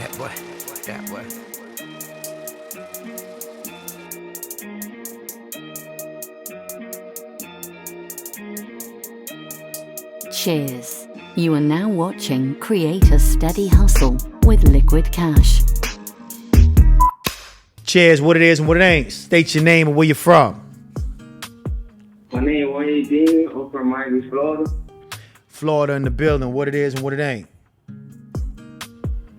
Yeah, boy. Yeah, boy. Cheers. You are now watching Create a Steady Hustle with LikquidCash. Cheers, what it is and what it ain't. State your name and where you're from. My name is Wayne Dean. I'm from Miami, Florida. Florida in the building, what it is and what it ain't.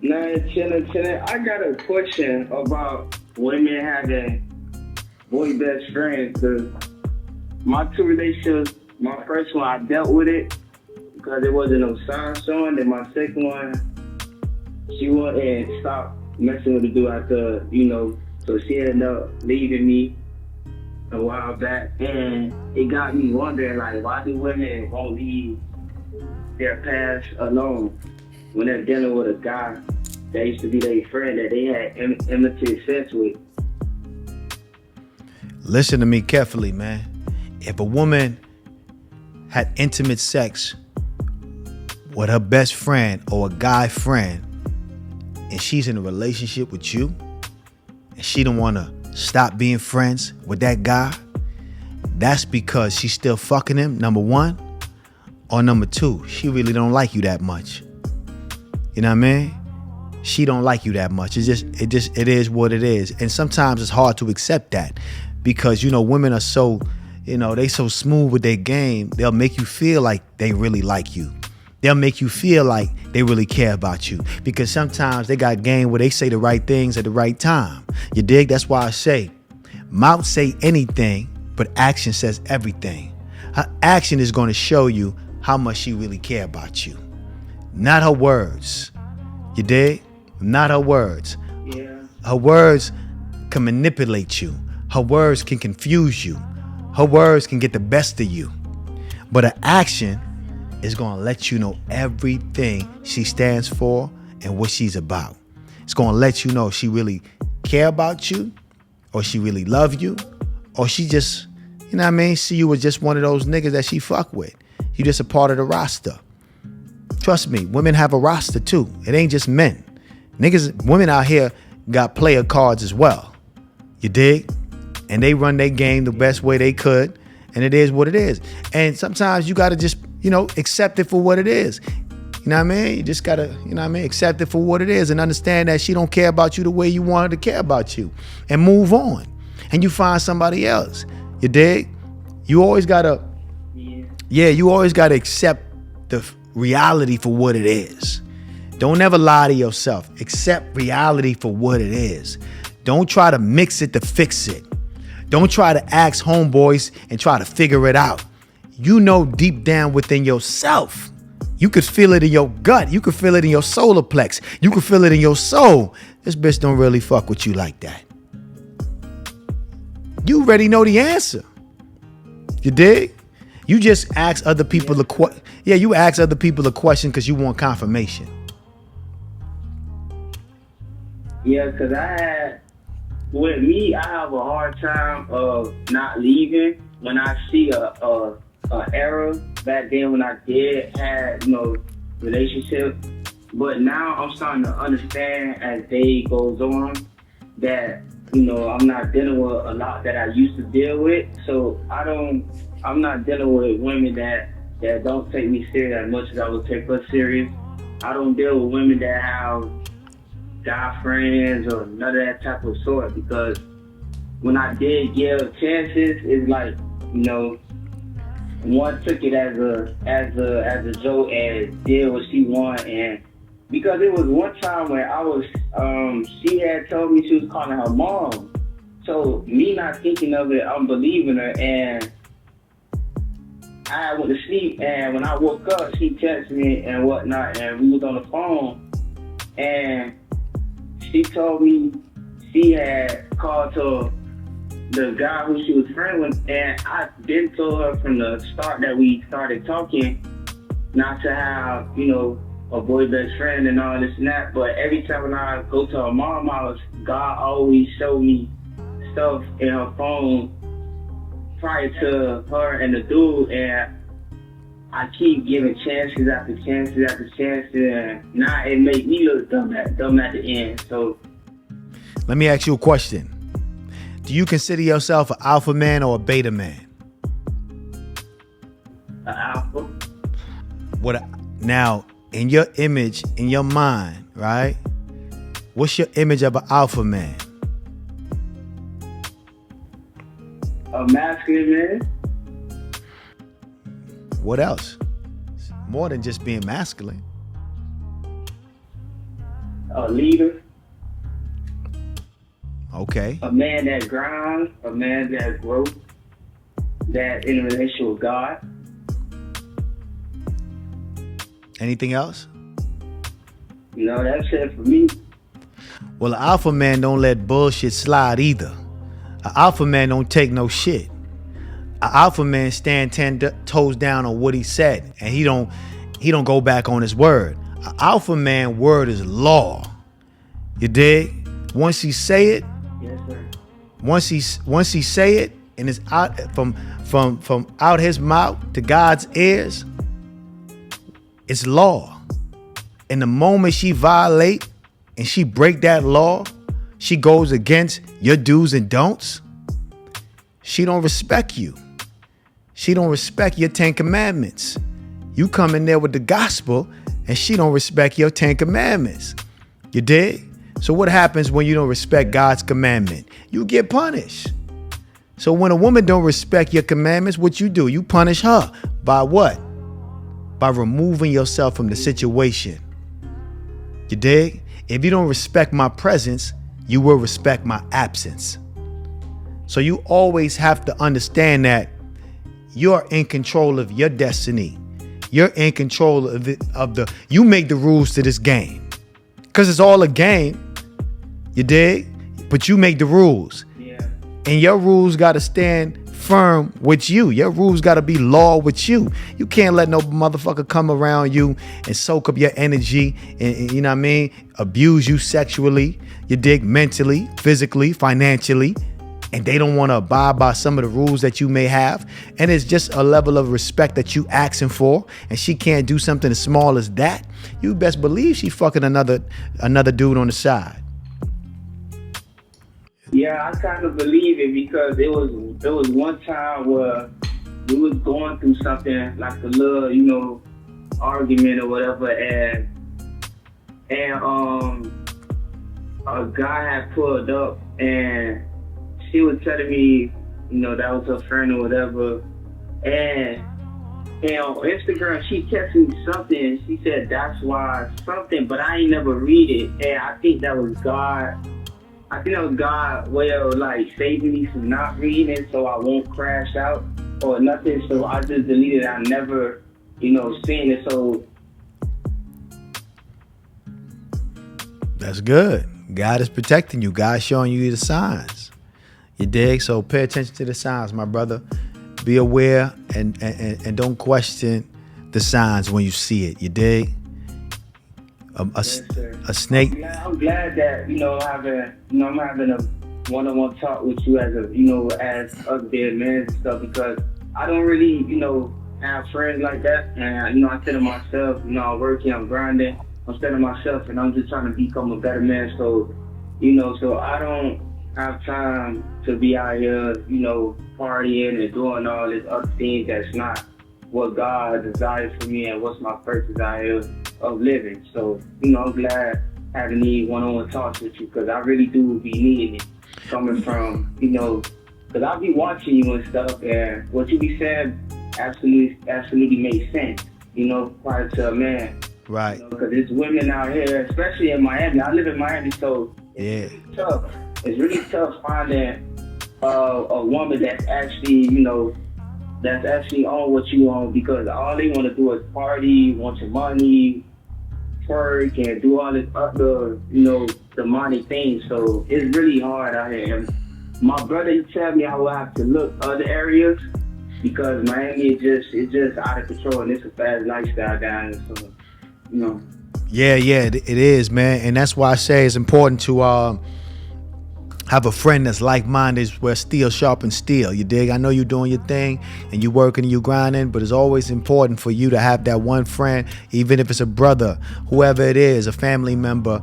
Now, chilling. I got a question about women having boy best friends. Cause my two relationships, my first one, I dealt with it because there wasn't no sign showing. Then my second one, she went and stopped messing with the dude after, so she ended up leaving me a while back. And it got me wondering, like, why do women won't leave their past alone when they're dealing with a guy that used to be their friend that they had intimate sex with? Listen to me carefully, man. If a woman had intimate sex with her best friend or a guy friend and she's in a relationship with you and she don't want to stop being friends with that guy, that's because she's still fucking him, number one. Or number two, she really don't like you that much. You know what I mean? She don't like you that much. It is what it is. And sometimes it's hard to accept that because, women are so, they so smooth with their game. They'll make you feel like they really like you. They'll make you feel like they really care about you because sometimes they got game where they say the right things at the right time. You dig? That's why I say, mouth say anything, but action says everything. Her action is going to show you how much she really care about you. Not her words. You dig? Not her words. Yeah. Her words can manipulate you. Her words can confuse you. Her words can get the best of you. But her action is going to let you know everything she stands for and what she's about. It's going to let you know if she really care about you or she really love you or she just, see you as just one of those niggas that she fuck with. You just a part of the roster. Trust me, women have a roster too. It ain't just men. Women out here got player cards as well. You dig? And they run their game the best way they could. And it is what it is. And sometimes you got to just, accept it for what it is. You know what I mean? You just got to, accept it for what it is and understand that she don't care about you the way you want her to care about you. And move on. And you find somebody else. You dig? You always got to, you always got to accept the reality for what it is. Don't ever lie to yourself. Accept reality for what it is. Don't try to mix it to fix it. Don't try to ask homeboys and try to figure it out. You know deep down within yourself. You could feel it in your gut. You could feel it in your solar plex. You could feel it in your soul. This bitch don't really fuck with you like that. You already know the answer. You dig? You just ask other people you ask other people a question because you want confirmation. Yeah, because with me, I have a hard time of not leaving when I see a error back then when I did have, relationship. But now I'm starting to understand as day goes on that, I'm not dealing with a lot that I used to deal with. So I'm not dealing with women that don't take me serious as much as I would take her serious. I don't deal with women that have guy friends or none of that type of sort because when I did give chances, it's like, one took it as a joke and did what she wanted. And because it was one time where she had told me she was calling her mom. So me not thinking of it, I'm believing her, and I went to sleep, and when I woke up, she texted me and whatnot, and we was on the phone, and she told me she had called to the guy who she was friends with, and I been told her from the start that we started talking not to have, a boy best friend and all this and that. But every time when I go to her mom house, God always showed me stuff in her phone prior to her and the dude, and I keep giving chances after chances after chances, and now it make me look dumb at the end. So Let me ask you a question. Do you consider yourself an alpha man or a beta man? alpha. Now, in your image, in your mind, right? What's your image of an alpha man? A masculine man. What else? It's more than just being masculine. A leader. Okay. A man that grinds. A man that grows. That in a relationship with God. Anything else? That's it for me. Well, an alpha man don't let bullshit slide either. An alpha man don't take no shit. An alpha man stand 10 toes down on what he said, and he don't go back on his word. An alpha man word is law. You dig? Once he say it, Yes, sir. once he say it, and it's out from out his mouth to God's ears, it's law. And the moment she violate and she break that law, she goes against your do's and don'ts, she don't respect you. She don't respect your 10 commandments. You come in there with the gospel and she don't respect your 10 commandments. You dig? So what happens when you don't respect God's commandment? You get punished. So when a woman don't respect your commandments, what you do? You punish her. By what? By removing yourself from the situation. You dig? If you don't respect my presence, you will respect my absence. So you always have to understand that you're in control of your destiny. You're in control of you make the rules to this game. Because it's all a game. You dig? But you make the rules. Yeah. And your rules got to stand firm with you. Your rules got to be law with you. You can't let no motherfucker come around you and soak up your energy and you know what I mean? Abuse you sexually, you dig, mentally, physically, financially. And they don't want to abide by some of the rules that you may have. And it's just a level of respect that you asking for. And she can't do something as small as that. You best believe she fucking another dude on the side. Yeah, I kind of believe it because there was one time where we was going through something like a little, argument or whatever, and a guy had pulled up and she was telling me, that was her friend or whatever, and on Instagram she texted me something. She said that's why something, but I ain't never read it, and I think that was God. I think that was God way of like saving me from not reading it so I won't crash out or nothing. So I just deleted it. I never, seen it. So That's good. God is protecting you. God's showing you the signs. You dig? So pay attention to the signs, my brother. Be aware and don't question the signs when you see it. You dig? yes, sir. A snake. I'm glad that I'm having a one-on-one talk with you as as other dead men and stuff, because I don't really have friends like that, and I said to myself, I'm working, I'm grinding, I'm saying to myself, and I'm just trying to become a better man. So so I don't have time to be out here partying and doing all this other things that's not what God desires for me and what's my purpose out here of living. So, I'm glad having these one-on-one talks with you, because I really do be needing it, coming from, because I be watching you and stuff, and what you be saying absolutely makes sense, prior to a man. Right. Because there's women out here, especially in Miami. I live in Miami, so it's really tough. It's really tough finding a woman that's actually, that's actually on what you on, because all they want to do is party, want your money, twerk, and do all this other, demonic things. So it's really hard out here. And my brother, he tell me I will have to look other areas, because Miami is just out of control, and it's a fast lifestyle down there. So, Yeah, it is, man. And that's why I say it's important to Have a friend that's like-minded where steel sharpens steel. You dig? I know you're doing your thing and you working and you grinding, but it's always important for you to have that one friend, even if it's a brother, whoever it is, a family member,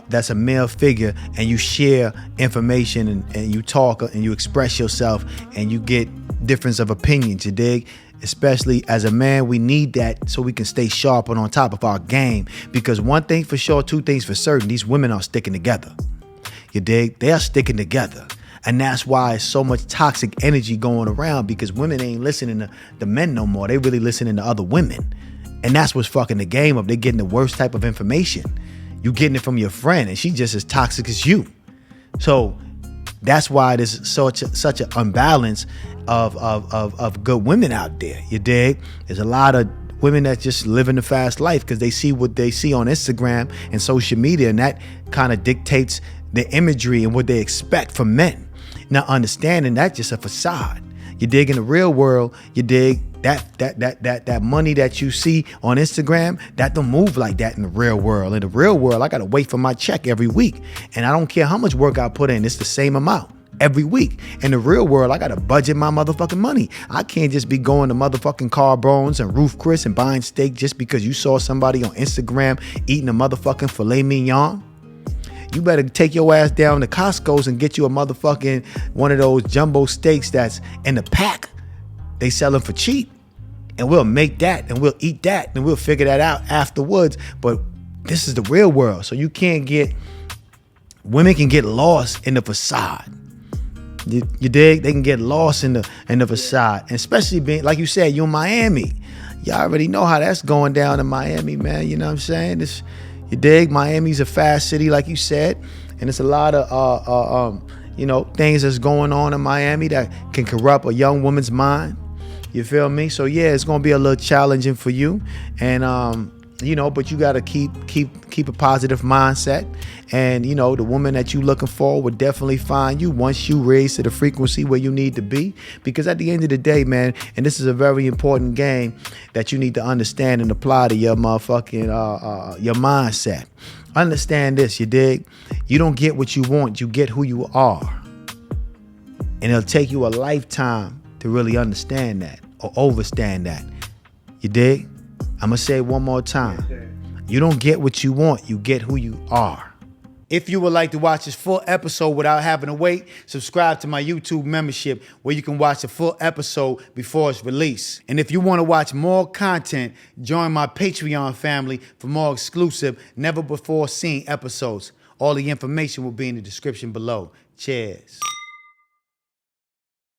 that's a male figure, and you share information and you talk and you express yourself and you get difference of opinions. You dig? Especially as a man, we need that so we can stay sharp and on top of our game. Because one thing for sure, two things for certain, these women are sticking together. You dig? They are sticking together. And that's why it's so much toxic energy going around, because women ain't listening to the men no more. They really listening to other women. And that's what's fucking the game up. They're getting the worst type of information. You getting it from your friend and she just as toxic as you. So that's why there's such an unbalance of good women out there. You dig? There's a lot of women that just living the fast life because they see what they see on Instagram and social media, and that kind of dictates the imagery and what they expect from men. Now, understanding that's just a facade. You dig? In the real world, you dig that money that you see on Instagram, that don't move like that in the real world. In the real world, I gotta wait for my check every week, and I don't care how much work I put in, it's the same amount every week. In the real world, I gotta budget my motherfucking money. I can't just be going to motherfucking Carbones and Roof Chris and buying steak just because you saw somebody on Instagram eating a motherfucking filet mignon. You better take your ass down to Costco's and get you a motherfucking one of those jumbo steaks that's in the pack. They sell them for cheap. And we'll make that and we'll eat that and we'll figure that out afterwards. But this is the real world. So you can't get, women can get lost in the facade. You dig? They can get lost in the facade. And especially being, like you said, you're in Miami. Y'all already know how that's going down in Miami, man. You know what I'm saying? You dig? Miami's a fast city, like you said, and it's a lot of things that's going on in Miami that can corrupt a young woman's mind. You feel me? So yeah, it's gonna be a little challenging for you, and but you gotta keep a positive mindset, and the woman that you looking for would definitely find you once you raise to the frequency where you need to be. Because at the end of the day, man, and this is a very important game that you need to understand and apply to your motherfucking your mindset. Understand this, you dig? You don't get what you want, you get who you are, and it'll take you a lifetime to really understand that or overstand that. You dig? I'm gonna say it one more time. You don't get what you want, you get who you are. If you would like to watch this full episode without having to wait, subscribe to my YouTube membership where you can watch the full episode before it's released. And if you want to watch more content, join my Patreon family for more exclusive, never before seen episodes. All the information will be in the description below. Cheers.